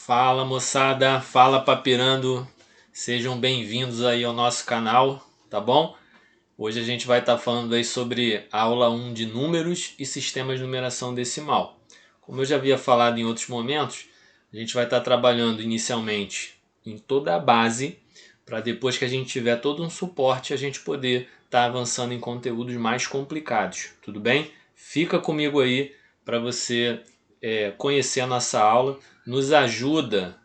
Fala moçada, fala papirando, sejam bem-vindos aí ao nosso canal, tá bom? Hoje a gente vai estar falando aí sobre a aula 1 de números e sistemas de numeração decimal. Como eu já havia falado em outros momentos, a gente vai estar trabalhando inicialmente em toda a base, para depois que a gente tiver todo um suporte, a gente poder estar avançando em conteúdos mais complicados, tudo bem? Fica comigo aí para você conhecer a nossa aula. Nos ajuda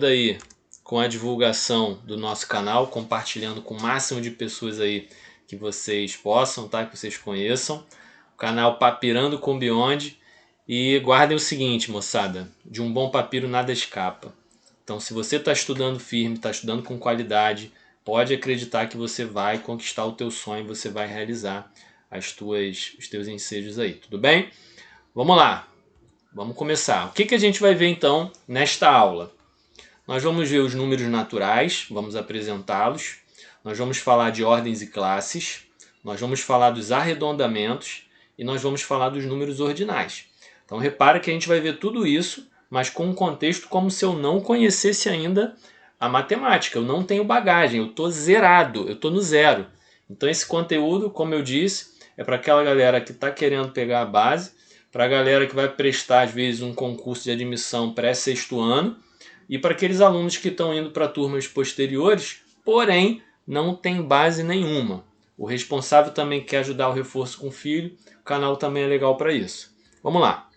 aí com a divulgação do nosso canal, compartilhando com o máximo de pessoas aí que vocês possam, tá? Que vocês conheçam. O canal Papirando com Beyond. E guardem o seguinte, moçada, de um bom papiro nada escapa. Então, se você está estudando firme, está estudando com qualidade, pode acreditar que você vai conquistar o teu sonho, você vai realizar os teus ensejos aí, tudo bem? Vamos lá, vamos começar. O que a gente vai ver então nesta aula? Nós vamos ver os números naturais, vamos apresentá-los. Nós vamos falar de ordens e classes. Nós vamos falar dos arredondamentos. E nós vamos falar dos números ordinais. Então repara que a gente vai ver tudo isso, mas com um contexto como se eu não conhecesse ainda a matemática. Eu não tenho bagagem, eu estou zerado, eu estou no zero. Então esse conteúdo, como eu disse, é para aquela galera que está querendo pegar a base, para a galera que vai prestar às vezes um concurso de admissão pré-sexto ano, e para aqueles alunos que estão indo para turmas posteriores, porém não tem base nenhuma. O responsável também quer ajudar o reforço com o filho, o canal também é legal para isso. Vamos lá.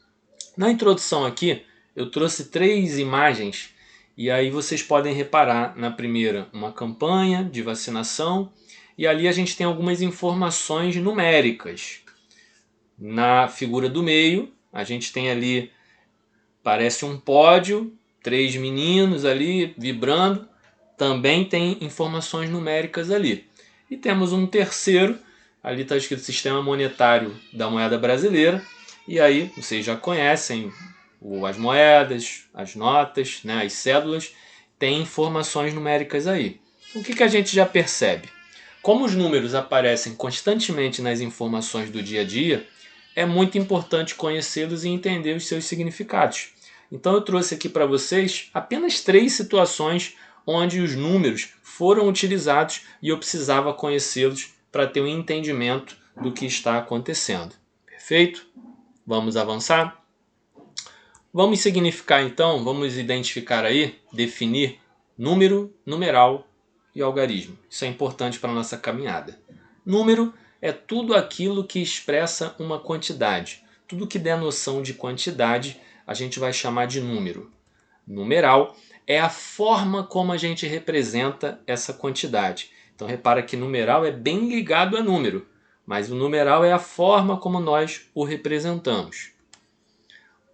Na introdução aqui, eu trouxe 3 imagens, e aí vocês podem reparar na primeira uma campanha de vacinação, e ali a gente tem algumas informações numéricas. Na figura do meio, a gente tem ali, parece um pódio, 3 meninos ali vibrando, também tem informações numéricas ali. E temos um terceiro, ali está escrito Sistema Monetário da Moeda Brasileira, e aí vocês já conhecem as moedas, as notas, né, as cédulas, tem informações numéricas aí. O que a gente já percebe? Como os números aparecem constantemente nas informações do dia a dia, é muito importante conhecê-los e entender os seus significados. Então eu trouxe aqui para vocês apenas 3 situações onde os números foram utilizados e eu precisava conhecê-los para ter um entendimento do que está acontecendo. Perfeito? Vamos avançar? Vamos significar então, vamos identificar aí, definir número, numeral e algarismo. Isso é importante para a nossa caminhada. Número é tudo aquilo que expressa uma quantidade. Tudo que der noção de quantidade, a gente vai chamar de número. Numeral é a forma como a gente representa essa quantidade. Então repara que numeral é bem ligado a número, mas o numeral é a forma como nós o representamos.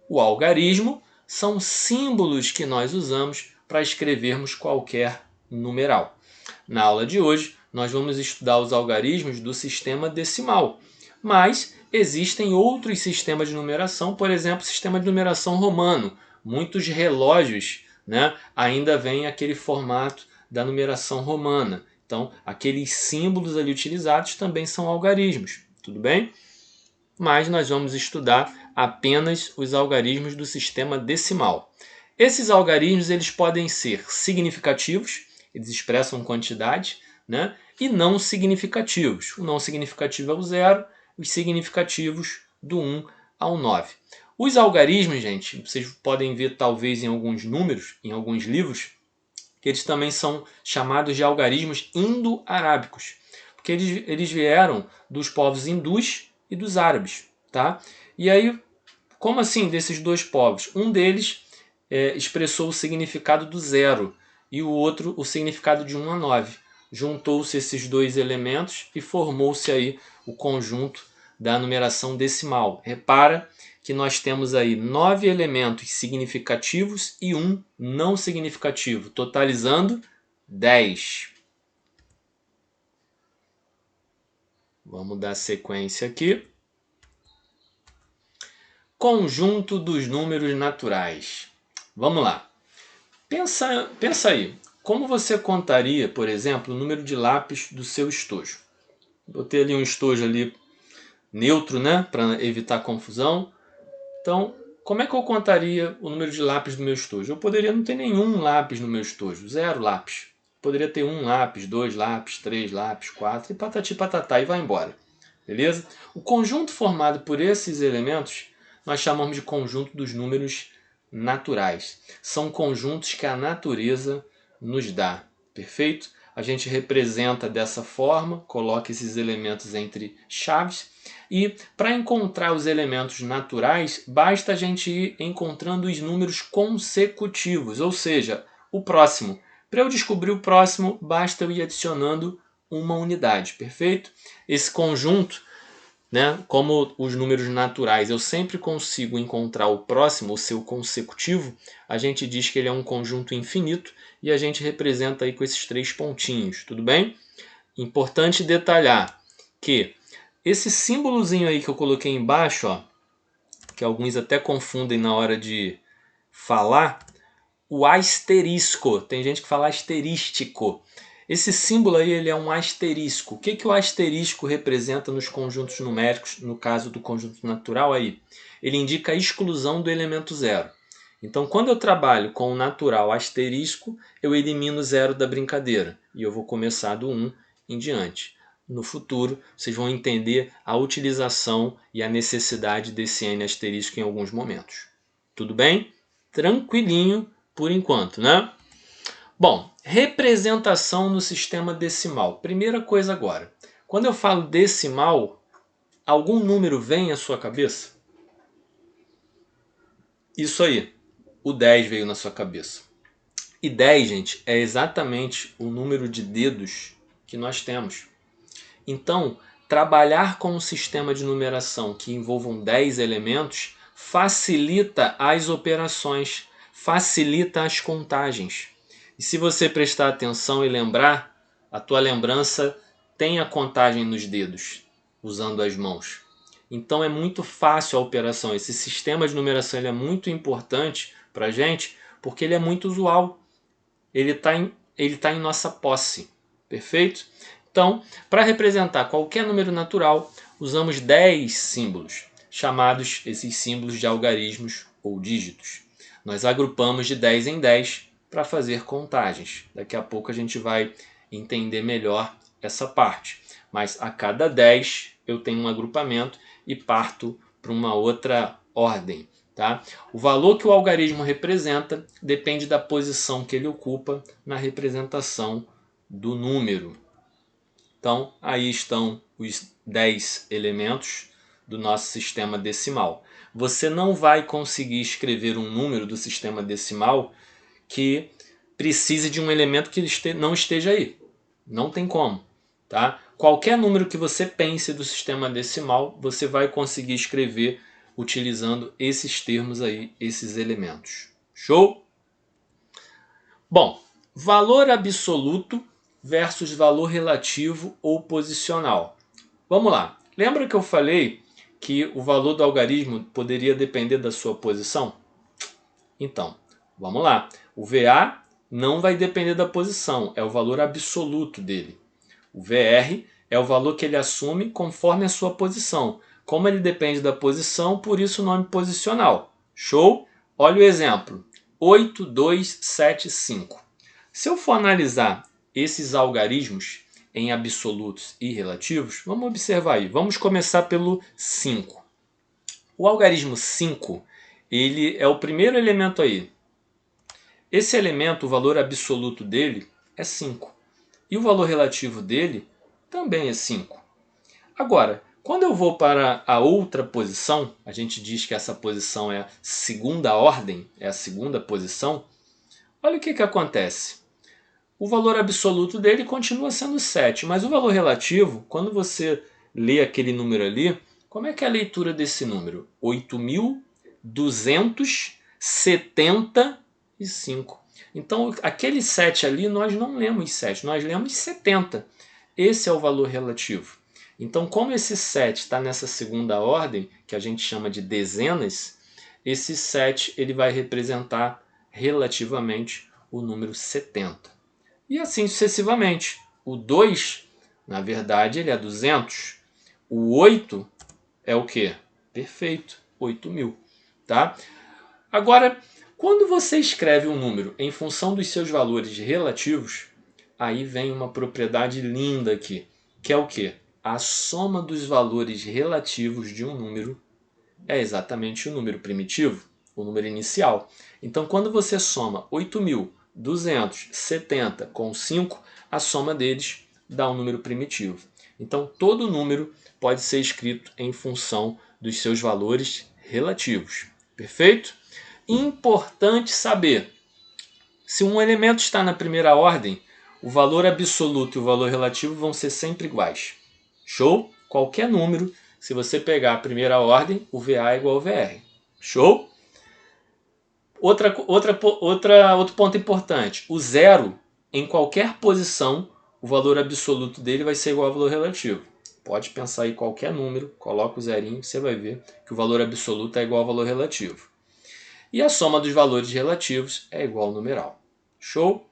O algarismo são símbolos que nós usamos para escrevermos qualquer numeral. Na aula de hoje, nós vamos estudar os algarismos do sistema decimal, mas existem outros sistemas de numeração, por exemplo, o sistema de numeração romano. Muitos relógios, né, ainda vêm aquele formato da numeração romana. Então, aqueles símbolos ali utilizados também são algarismos, tudo bem? Mas nós vamos estudar apenas os algarismos do sistema decimal. Esses algarismos eles podem ser significativos, eles expressam quantidade, né? E não significativos. O não significativo é o 0, os significativos do 1 ao 9. Os algarismos, gente, vocês podem ver talvez em alguns números, em alguns livros, que eles também são chamados de algarismos indo-arábicos, porque eles vieram dos povos hindus e dos árabes, tá? E aí, como assim desses dois povos? Um deles expressou o significado do 0 e o outro o significado de 1 a 9. Juntou-se esses dois elementos e formou-se aí o conjunto da numeração decimal. Repara que nós temos aí 9 elementos significativos e 1 não significativo, totalizando 10. Vamos dar sequência aqui. Conjunto dos números naturais. Vamos lá. Pensa aí. Como você contaria, por exemplo, o número de lápis do seu estojo? Botei ali um estojo ali neutro, né, para evitar confusão. Então, como é que eu contaria o número de lápis do meu estojo? Eu poderia não ter nenhum lápis no meu estojo, 0 lápis. Poderia ter 1 lápis, 2 lápis, 3 lápis, 4 e patati patatá e vai embora. Beleza? O conjunto formado por esses elementos nós chamamos de conjunto dos números naturais. São conjuntos que a natureza nos dá. Perfeito? A gente representa dessa forma, coloca esses elementos entre chaves e para encontrar os elementos naturais, basta a gente ir encontrando os números consecutivos, ou seja, o próximo. Para eu descobrir o próximo, basta eu ir adicionando uma unidade, perfeito? Esse conjunto, né, como os números naturais, eu sempre consigo encontrar o próximo, o seu consecutivo, a gente diz que ele é um conjunto infinito e a gente representa aí com esses 3 pontinhos, tudo bem? Importante detalhar que esse símbolozinho aí que eu coloquei embaixo, ó, que alguns até confundem na hora de falar, o asterisco. Tem gente que fala asterístico. Esse símbolo aí ele é um asterisco. O que, que o asterisco representa nos conjuntos numéricos, no caso do conjunto natural aí? Ele indica a exclusão do elemento zero. Então, quando eu trabalho com o natural asterisco, eu elimino zero da brincadeira. E eu vou começar do 1 em diante. No futuro, vocês vão entender a utilização e a necessidade desse N asterisco em alguns momentos. Tudo bem? Tranquilinho por enquanto, né? Bom, representação no sistema decimal. Primeira coisa agora. Quando eu falo decimal, algum número vem à sua cabeça? Isso aí, o 10 veio na sua cabeça. E 10, gente, é exatamente o número de dedos que nós temos. Então, trabalhar com um sistema de numeração que envolvam 10 elementos facilita as operações, facilita as contagens. E se você prestar atenção e lembrar, a tua lembrança tem a contagem nos dedos, usando as mãos. Então é muito fácil a operação. Esse sistema de numeração ele é muito importante para a gente, porque ele é muito usual. Ele está em nossa posse. Perfeito? Então, para representar qualquer número natural, usamos 10 símbolos, chamados esses símbolos de algarismos ou dígitos. Nós agrupamos de 10 em 10 para fazer contagens. Daqui a pouco a gente vai entender melhor essa parte. Mas a cada 10 eu tenho um agrupamento e parto para uma outra ordem. Tá? O valor que o algarismo representa depende da posição que ele ocupa na representação do número. Então, aí estão os 10 elementos do nosso sistema decimal. Você não vai conseguir escrever um número do sistema decimal que precise de um elemento que não esteja aí. Não tem como. Tá? Qualquer número que você pense do sistema decimal, você vai conseguir escrever utilizando esses termos aí, esses elementos. Show? Bom, valor absoluto versus valor relativo ou posicional. Vamos lá. Lembra que eu falei que o valor do algarismo poderia depender da sua posição? Então, vamos lá. O VA não vai depender da posição, é o valor absoluto dele. O VR é o valor que ele assume conforme a sua posição. Como ele depende da posição, por isso o nome posicional. Show? Olha o exemplo. 8, 2, 7, 5. Se eu for analisar esses algarismos em absolutos e relativos, vamos observar aí. Vamos começar pelo 5. O algarismo 5, ele é o primeiro elemento aí. Esse elemento, o valor absoluto dele é 5. E o valor relativo dele também é 5. Agora, quando eu vou para a outra posição, a gente diz que essa posição é a segunda ordem, é a segunda posição. Olha o que acontece. O valor absoluto dele continua sendo 7, mas o valor relativo, quando você lê aquele número ali, como é que é a leitura desse número? 8.275. Então, aquele 7 ali, nós não lemos 7, nós lemos 70. Esse é o valor relativo. Então, como esse 7 está nessa segunda ordem, que a gente chama de dezenas, esse 7 ele vai representar relativamente o número 70. E assim sucessivamente. O 2, na verdade, ele é 200. O 8 é o quê? Perfeito, 8.000. tá? Agora, quando você escreve um número em função dos seus valores relativos, aí vem uma propriedade linda aqui, que é o quê? A soma dos valores relativos de um número é exatamente o número primitivo, o número inicial. Então, quando você soma 8.270 com 5, a soma deles dá um número primitivo. Então, todo número pode ser escrito em função dos seus valores relativos. Perfeito? Importante saber, se um elemento está na primeira ordem, o valor absoluto e o valor relativo vão ser sempre iguais. Show? Qualquer número, se você pegar a primeira ordem, o VA é igual ao VR. Show? Outro ponto importante. O zero, em qualquer posição, o valor absoluto dele vai ser igual ao valor relativo. Pode pensar em qualquer número, coloca o zerinho, você vai ver que o valor absoluto é igual ao valor relativo. E a soma dos valores relativos é igual ao numeral. Show?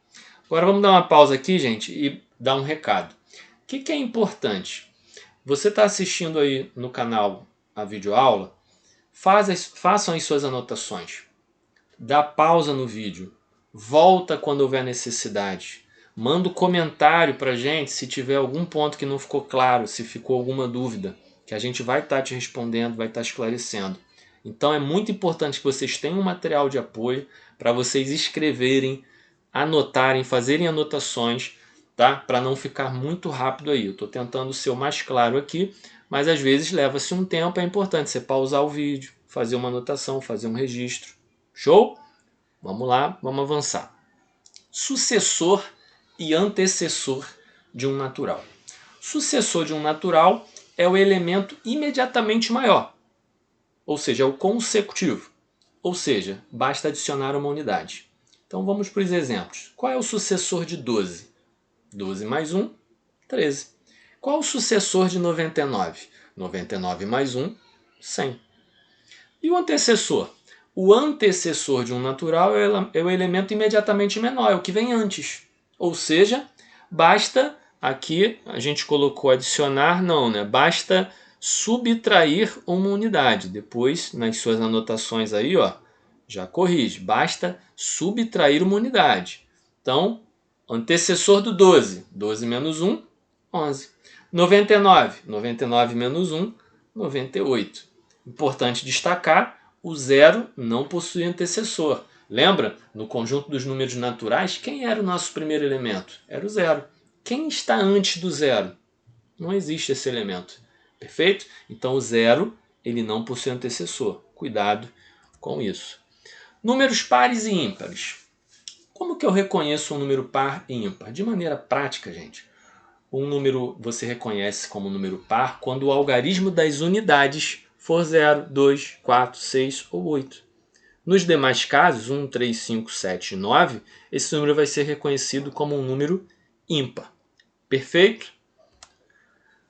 Agora vamos dar uma pausa aqui, gente, e dar um recado. O que é importante? Você está assistindo aí no canal a videoaula, façam as suas anotações. Dá pausa no vídeo. Volta quando houver necessidade. Manda um comentário para a gente se tiver algum ponto que não ficou claro, se ficou alguma dúvida, que a gente vai estar te respondendo, vai estar esclarecendo. Então é muito importante que vocês tenham um material de apoio para vocês escreverem, anotarem, fazerem anotações, tá? Para não ficar muito rápido aí. Eu estou tentando ser o mais claro aqui, mas às vezes leva-se um tempo, é importante você pausar o vídeo, fazer uma anotação, fazer um registro. Show? Vamos lá, vamos avançar. Sucessor e antecessor de um natural. Sucessor de um natural é o elemento imediatamente maior, ou seja, é o consecutivo. Ou seja, basta adicionar uma unidade. Então vamos para os exemplos. Qual é o sucessor de 12? 12 mais 1, 13. Qual é o sucessor de 99? 99 mais 1, 100. E o antecessor? O antecessor de um natural é o elemento imediatamente menor, é o que vem antes. Ou seja, basta, aqui a gente colocou adicionar, não, né? Basta subtrair uma unidade. Depois, nas suas anotações aí, ó, já corrige. Basta subtrair uma unidade. Então, antecessor do 12. 12 menos 1, 11. 99. 99 menos 1, 98. Importante destacar, o zero não possui antecessor. Lembra? No conjunto dos números naturais, quem era o nosso primeiro elemento? Era o zero. Quem está antes do zero? Não existe esse elemento. Perfeito? Então o zero ele não possui antecessor. Cuidado com isso. Números pares e ímpares. Como que eu reconheço um número par e ímpar? De maneira prática, gente. Um número você reconhece como número par quando o algarismo das unidades for 0, 2, 4, 6 ou 8. Nos demais casos, 1, 3, 5, 7 e 9, esse número vai ser reconhecido como um número ímpar. Perfeito?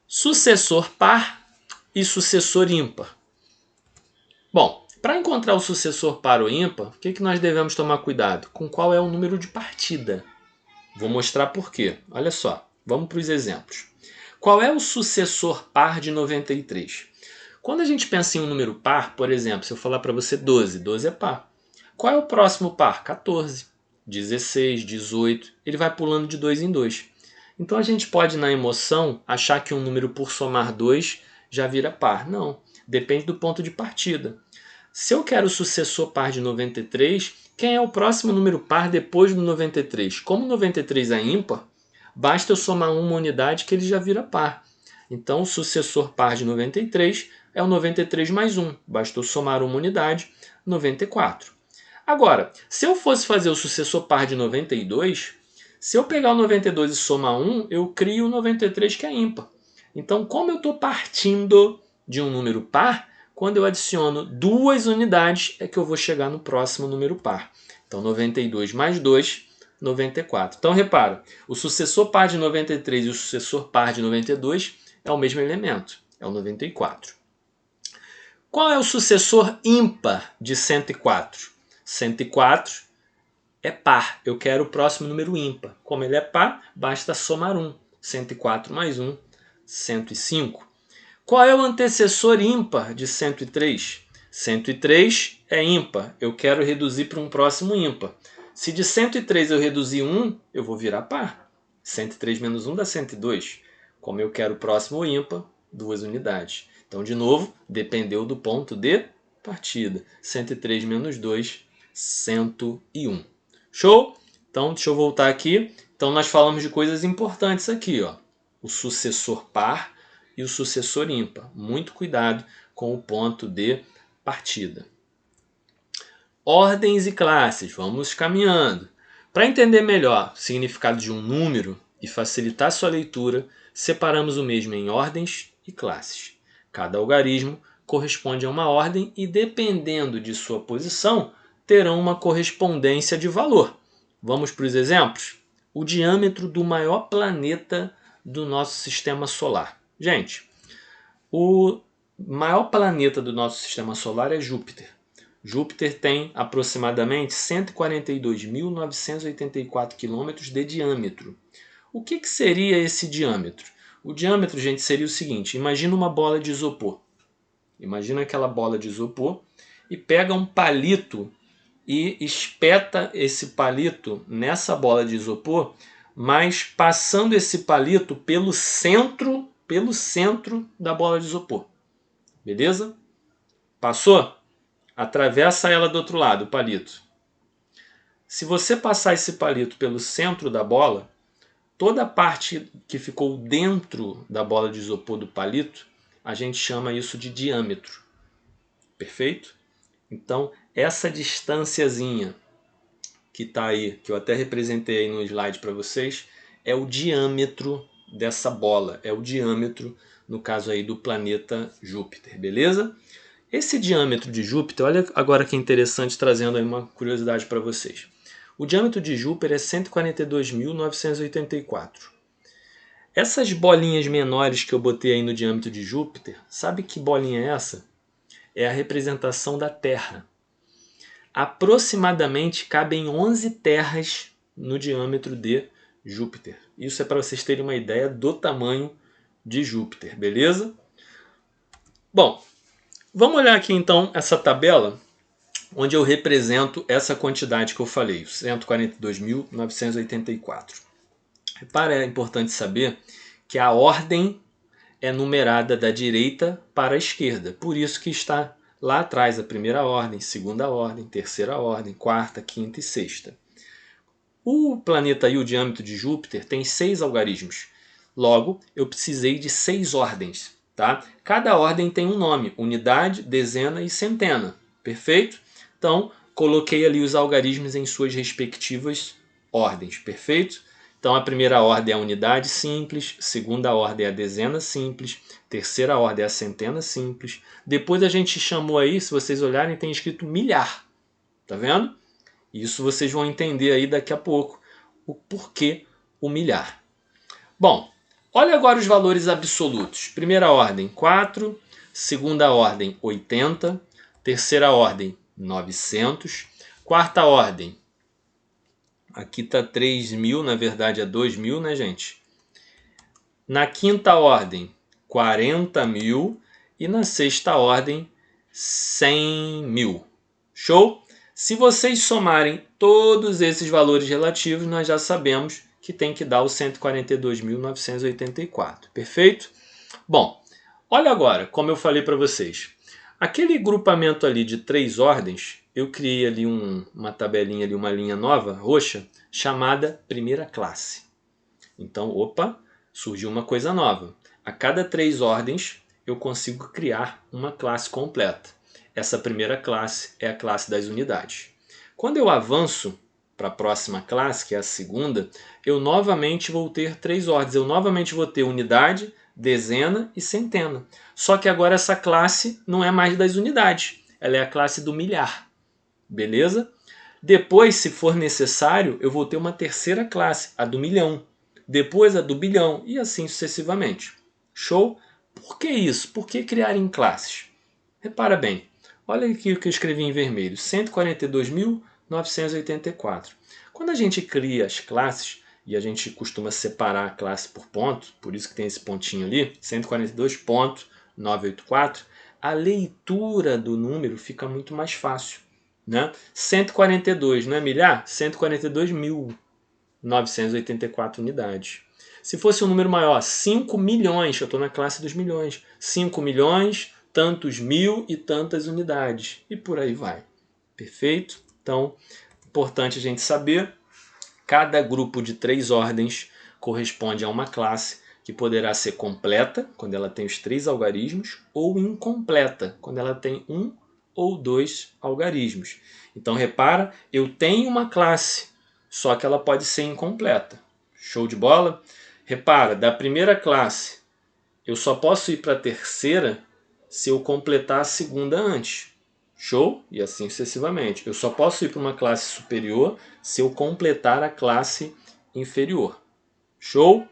Sucessor par e sucessor ímpar. Bom, para encontrar o sucessor par ou ímpar, o que nós devemos tomar cuidado? Com qual é o número de partida. Vou mostrar por quê. Olha só, vamos para os exemplos. Qual é o sucessor par de 93? Quando a gente pensa em um número par, por exemplo, se eu falar para você 12, 12 é par. Qual é o próximo par? 14, 16, 18. Ele vai pulando de 2 em 2. Então a gente pode, na emoção, achar que um número por somar 2 já vira par. Não, depende do ponto de partida. Se eu quero o sucessor par de 93, quem é o próximo número par depois do 93? Como 93 é ímpar, basta eu somar uma unidade que ele já vira par. Então o sucessor par de 93 é o 93 mais 1. Bastou somar uma unidade, 94. Agora, se eu fosse fazer o sucessor par de 92, se eu pegar o 92 e somar 1, eu crio o 93 que é ímpar. Então, como eu estou partindo de um número par, quando eu adiciono duas unidades é que eu vou chegar no próximo número par. Então, 92 mais 2, 94. Então, repara, o sucessor par de 93 e o sucessor par de 92 é o mesmo elemento, é o 94. Qual é o sucessor ímpar de 104? 104 é par. Eu quero o próximo número ímpar. Como ele é par, basta somar 1. 104 mais 1, 105. Qual é o antecessor ímpar de 103? 103 é ímpar, eu quero reduzir para um próximo ímpar. Se de 103 eu reduzir 1, eu vou virar par. 103 menos 1 dá 102. Como eu quero o próximo ímpar, 2 unidades. Então, de novo, dependeu do ponto de partida. 103 menos 2, 101. Show? Então, deixa eu voltar aqui. Então, nós falamos de coisas importantes aqui, ó. O sucessor par e o sucessor ímpar. Muito cuidado com o ponto de partida. Ordens e classes. Vamos caminhando. Para entender melhor o significado de um número e facilitar sua leitura, separamos o mesmo em ordens e classes. Cada algarismo corresponde a uma ordem e, dependendo de sua posição, terão uma correspondência de valor. Vamos para os exemplos? O diâmetro do maior planeta do nosso sistema solar. Gente, o maior planeta do nosso sistema solar é Júpiter. Júpiter tem aproximadamente 142.984 km de diâmetro. O que seria esse diâmetro? O diâmetro, gente, seria o seguinte. Imagina uma bola de isopor. Imagina aquela bola de isopor e pega um palito e espeta esse palito nessa bola de isopor, mas passando esse palito pelo centro da bola de isopor. Beleza? Passou? Atravessa ela do outro lado, o palito. Se você passar esse palito pelo centro da bola, toda a parte que ficou dentro da bola de isopor do palito, a gente chama isso de diâmetro. Perfeito? Então, essa distânciazinha que está aí, que eu até representei aí no slide para vocês, é o diâmetro dessa bola. É o diâmetro, no caso aí, do planeta Júpiter. Beleza? Esse diâmetro de Júpiter, olha agora que interessante, trazendo aí uma curiosidade para vocês. O diâmetro de Júpiter é 142.984. Essas bolinhas menores que eu botei aí no diâmetro de Júpiter, sabe que bolinha é essa? É a representação da Terra. Aproximadamente cabem 11 terras no diâmetro de Júpiter. Isso é para vocês terem uma ideia do tamanho de Júpiter, beleza? Bom, vamos olhar aqui então essa tabela onde eu represento essa quantidade que eu falei, 142.984. Repara, é importante saber que a ordem é numerada da direita para a esquerda. Por isso que está lá atrás a primeira ordem, segunda ordem, terceira ordem, quarta, quinta e sexta. O planeta e o diâmetro de Júpiter tem 6 algarismos. Logo, eu precisei de 6 ordens. Tá? Cada ordem tem um nome, unidade, dezena e centena. Perfeito? Então, coloquei ali os algarismos em suas respectivas ordens. Perfeito? Então, a primeira ordem é a unidade simples, segunda ordem é a dezena simples, terceira ordem é a centena simples. Depois a gente chamou aí, se vocês olharem, tem escrito milhar. Tá vendo? Isso vocês vão entender aí daqui a pouco o porquê o milhar. Bom, olha agora os valores absolutos. Primeira ordem, 4. Segunda ordem, 80. Terceira ordem, 900. Quarta ordem, aqui está 3.000, na verdade é 2.000, né, gente? Na quinta ordem, 40.000. E na sexta ordem, 100.000. Show? Se vocês somarem todos esses valores relativos, nós já sabemos que tem que dar os 142.984. Perfeito? Bom, olha agora, como eu falei para vocês. Aquele grupamento ali de 3 ordens, eu criei ali uma tabelinha, ali, uma linha nova, roxa, chamada primeira classe. Então, opa, surgiu uma coisa nova. A cada 3 ordens, eu consigo criar uma classe completa. Essa primeira classe é a classe das unidades. Quando eu avanço para a próxima classe, que é a segunda, eu novamente vou ter 3 ordens. Eu novamente vou ter unidade, dezena e centena. Só que agora essa classe não é mais das unidades. Ela é a classe do milhar. Beleza? Depois, se for necessário, eu vou ter uma terceira classe, a do milhão. Depois a do bilhão e assim sucessivamente. Show? Por que isso? Por que criar em classes? Repara bem. Olha aqui o que eu escrevi em vermelho. 142.984. Quando a gente cria as classes, e a gente costuma separar a classe por ponto, por isso que tem esse pontinho ali, 142.984, a leitura do número fica muito mais fácil, né? 142 não é milhar? 142.984 unidades. Se fosse um número maior, 5 milhões, eu estou na classe dos milhões. 5 milhões, tantos mil e tantas unidades. E por aí vai. Perfeito? Então, importante a gente saber, cada grupo de 3 ordens corresponde a uma classe que poderá ser completa, quando ela tem os 3 algarismos, ou incompleta, quando ela tem 1 ou 2 algarismos. Então, repara, eu tenho uma classe, só que ela pode ser incompleta. Show de bola? Repara, da primeira classe, eu só posso ir para a terceira se eu completar a segunda antes. Show? E assim sucessivamente. Eu só posso ir para uma classe superior se eu completar a classe inferior. Show?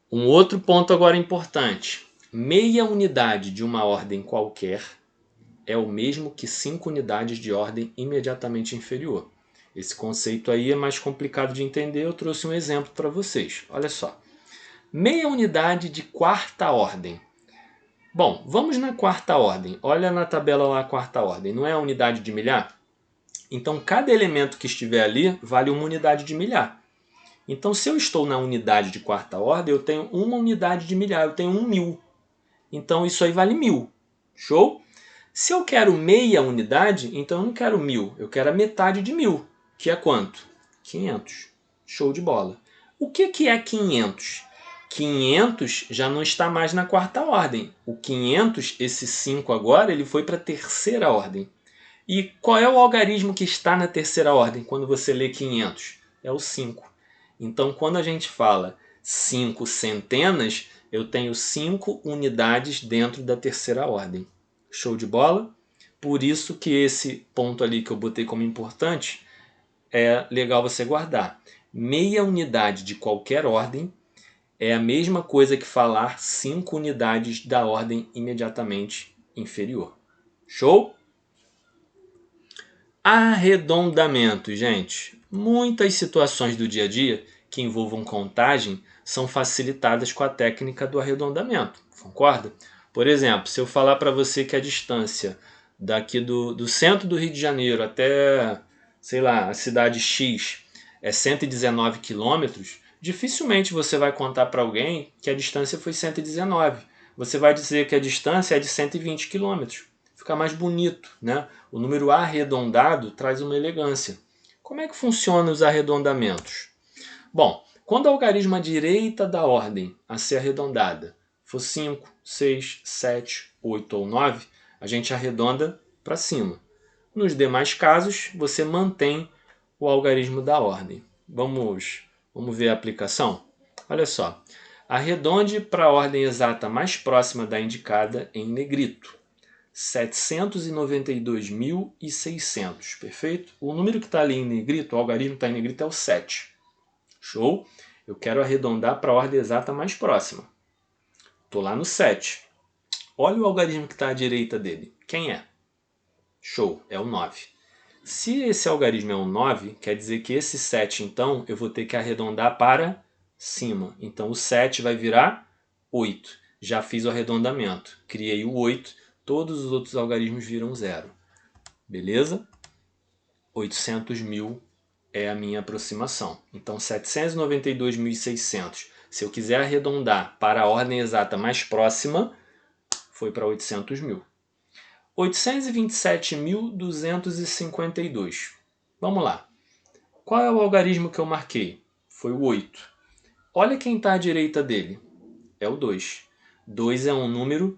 Um outro ponto agora importante. Meia unidade de uma ordem qualquer é o mesmo que 5 unidades de ordem imediatamente inferior. Esse conceito aí é mais complicado de entender, eu trouxe um exemplo para vocês. Olha só. Meia unidade de quarta ordem. Bom, vamos na quarta ordem. Olha na tabela lá a quarta ordem. Não é a unidade de milhar? Então, cada elemento que estiver ali vale uma unidade de milhar. Então, se eu estou na unidade de quarta ordem, eu tenho uma unidade de milhar, eu tenho 1.000. Então, isso aí vale 1.000. Show? Se eu quero meia unidade, então eu não quero 1.000, eu quero a metade de 1.000, que é quanto? 500. Show de bola. O que é 500? 500 já não está mais na quarta ordem. O 500, esse 5 agora, ele foi para a terceira ordem. E qual é o algarismo que está na terceira ordem quando você lê 500? É o 5. Então, quando a gente fala 5 centenas, eu tenho 5 unidades dentro da terceira ordem. Show de bola? Por isso que esse ponto ali que eu botei como importante é legal você guardar. Meia unidade de qualquer ordem é a mesma coisa que falar 5 unidades da ordem imediatamente inferior. Show? Arredondamento, gente. Muitas situações do dia a dia que envolvam contagem são facilitadas com a técnica do arredondamento. Concorda? Por exemplo, se eu falar para você que a distância daqui do centro do Rio de Janeiro até, sei lá, a cidade X é 119 quilômetros, dificilmente você vai contar para alguém que a distância foi 119. Você vai dizer que a distância é de 120 quilômetros. Fica mais bonito, né? O número arredondado traz uma elegância. Como é que funcionam os arredondamentos? Bom, quando a algarisma direita da ordem a ser arredondada for 5, 6, 7, 8 ou 9, a gente arredonda para cima. Nos demais casos, você mantém o algarismo da ordem. Vamos ver a aplicação? Olha só. Arredonde para a ordem exata mais próxima da indicada em negrito. 792.600, perfeito? O número que está ali em negrito, o algarismo que está em negrito é o 7. Show? Eu quero arredondar para a ordem exata mais próxima. Estou lá no 7. Olha o algarismo que está à direita dele. Quem é? Show, é o 9. Se esse algarismo é um 9, quer dizer que esse 7, então, eu vou ter que arredondar para cima. Então, o 7 vai virar 8. Já fiz o arredondamento. Criei o 8. Todos os outros algarismos viram 0. Beleza? 800.000 é a minha aproximação. Então, 792.600. Se eu quiser arredondar para a ordem exata mais próxima, foi para 800.000. 827.252. Vamos lá. Qual é o algarismo que eu marquei? Foi o 8. Olha quem está à direita dele. É o 2. 2 é um número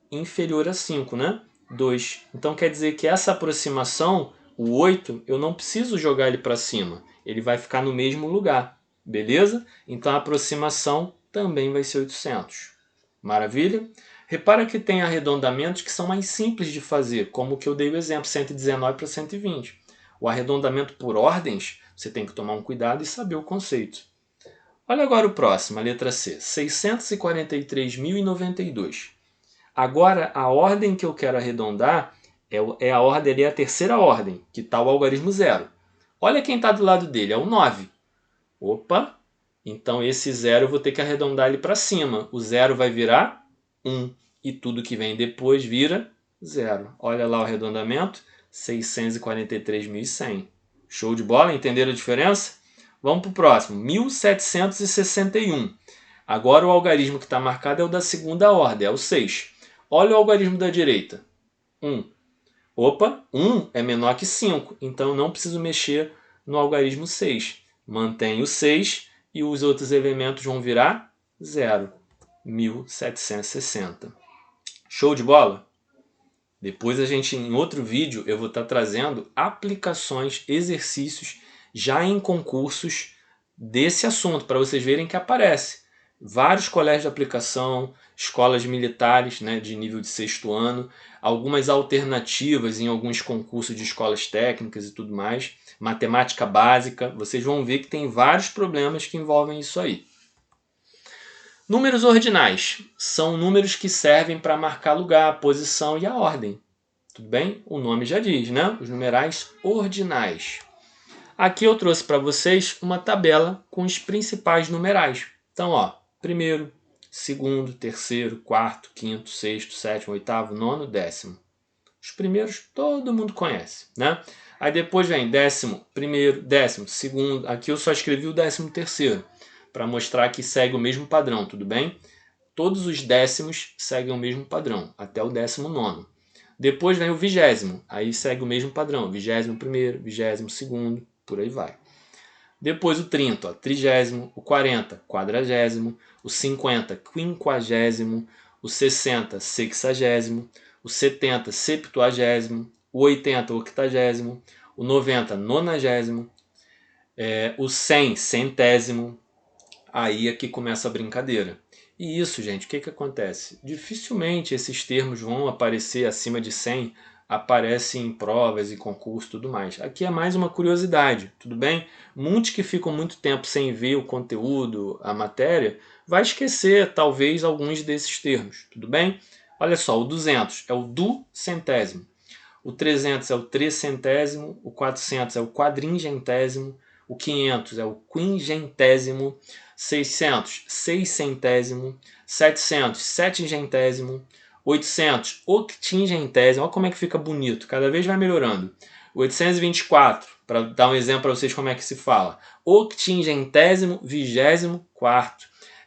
inferior a 5, né? 2. Então quer dizer que essa aproximação, o 8, eu não preciso jogar ele para cima. Ele vai ficar no mesmo lugar. Beleza? Então a aproximação também vai ser 800. Maravilha? Repara que tem arredondamentos que são mais simples de fazer, como o que eu dei o exemplo, 119 para 120. O arredondamento por ordens, você tem que tomar um cuidado e saber o conceito. Olha agora o próximo, a letra C, 643.092. Agora, a ordem que eu quero arredondar é a ordem ali, a terceira ordem, que está o algarismo 0. Olha quem está do lado dele, é o 9. Então esse 0 eu vou ter que arredondar ele para cima. O 0 vai virar 1. e tudo que vem depois vira zero. Olha lá o arredondamento, 643.100. Show de bola? Entenderam a diferença? Vamos para o próximo, 1761. Agora o algarismo que está marcado é o da segunda ordem, é o 6. Olha o algarismo da direita, 1. Opa, 1 é menor que 5, então eu não preciso mexer no algarismo 6. Mantém o 6 e os outros elementos vão virar 0. 1760. Show de bola? Depois em outro vídeo, eu vou estar trazendo aplicações, exercícios já em concursos desse assunto, para vocês verem que aparece. Vários colégios de aplicação, escolas militares, né, de nível de 6º ano, algumas alternativas em alguns concursos de escolas técnicas e tudo mais, matemática básica, vocês vão ver que tem vários problemas que envolvem isso aí. Números ordinais são números que servem para marcar lugar, a posição e a ordem. Tudo bem? O nome já diz, né? Os numerais ordinais. Aqui eu trouxe para vocês uma tabela com os principais numerais. Então, ó, primeiro, segundo, terceiro, quarto, quinto, sexto, sétimo, oitavo, nono, décimo. Os primeiros todo mundo conhece, né? Aí depois vem 11º, 12º. Aqui eu só escrevi o 13º para mostrar que segue o mesmo padrão, tudo bem? Todos os décimos seguem o mesmo padrão, até o 19º. Depois vem o 20º, aí segue o mesmo padrão, 21º, 22º, por aí vai. Depois o 30, ó, 30º, o 40, 40º, o 50, 50º, o 60, 60º, o 70, 70º, o 80, 80º, o 90, 90º, o 100, 100º. Aí é que começa a brincadeira. E isso, gente, o que acontece? Dificilmente esses termos vão aparecer acima de 100, aparecem em provas e concursos e tudo mais. Aqui é mais uma curiosidade, tudo bem? Muitos que ficam muito tempo sem ver o conteúdo, a matéria, vai esquecer talvez alguns desses termos, tudo bem? Olha só, o 200 é o duzentésimo, o 300 é o trecentésimo, o 400 é o quadringentésimo, o 500 é o quingentésimo, 600, seiscentésimo, 700, setingentésimo, 800, octingentésimo. Olha como é que fica bonito, cada vez vai melhorando. 824, para dar um exemplo para vocês como é que se fala. Octingentésimo, 24º.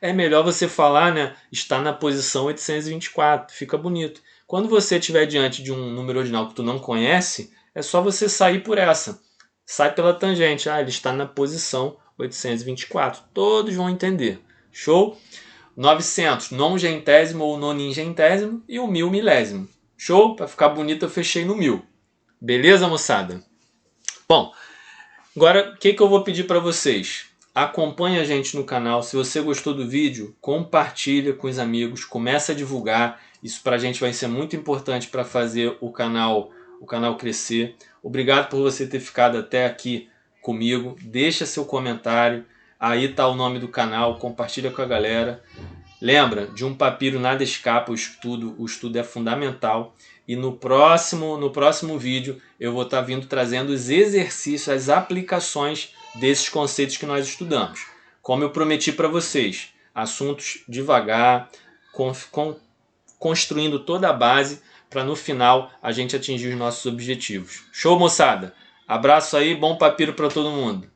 É melhor você falar, né? Está na posição 824, fica bonito. Quando você estiver diante de um número ordinal que tu não conhece, é só você sair por essa. Sai pela tangente. Ah, ele está na posição 824. Todos vão entender. Show? 900, nongentésimo ou noningentésimo. E o 1000, milésimo. Show? Para ficar bonito, eu fechei no 1000. Beleza, moçada? Bom, agora o que eu vou pedir para vocês? Acompanhe a gente no canal. Se você gostou do vídeo, compartilha com os amigos. Começa a divulgar. Isso para a gente vai ser muito importante para fazer o canal crescer. Obrigado por você ter ficado até aqui comigo. Deixa seu comentário. Aí está o nome do canal. Compartilha com a galera. Lembra, de um papiro nada escapa o estudo é fundamental. E no próximo vídeo eu vou estar vindo trazendo os exercícios, as aplicações desses conceitos que nós estudamos. Como eu prometi para vocês, assuntos devagar, construindo toda a base para no final a gente atingir os nossos objetivos. Show, moçada? Abraço aí, bom papiro para todo mundo.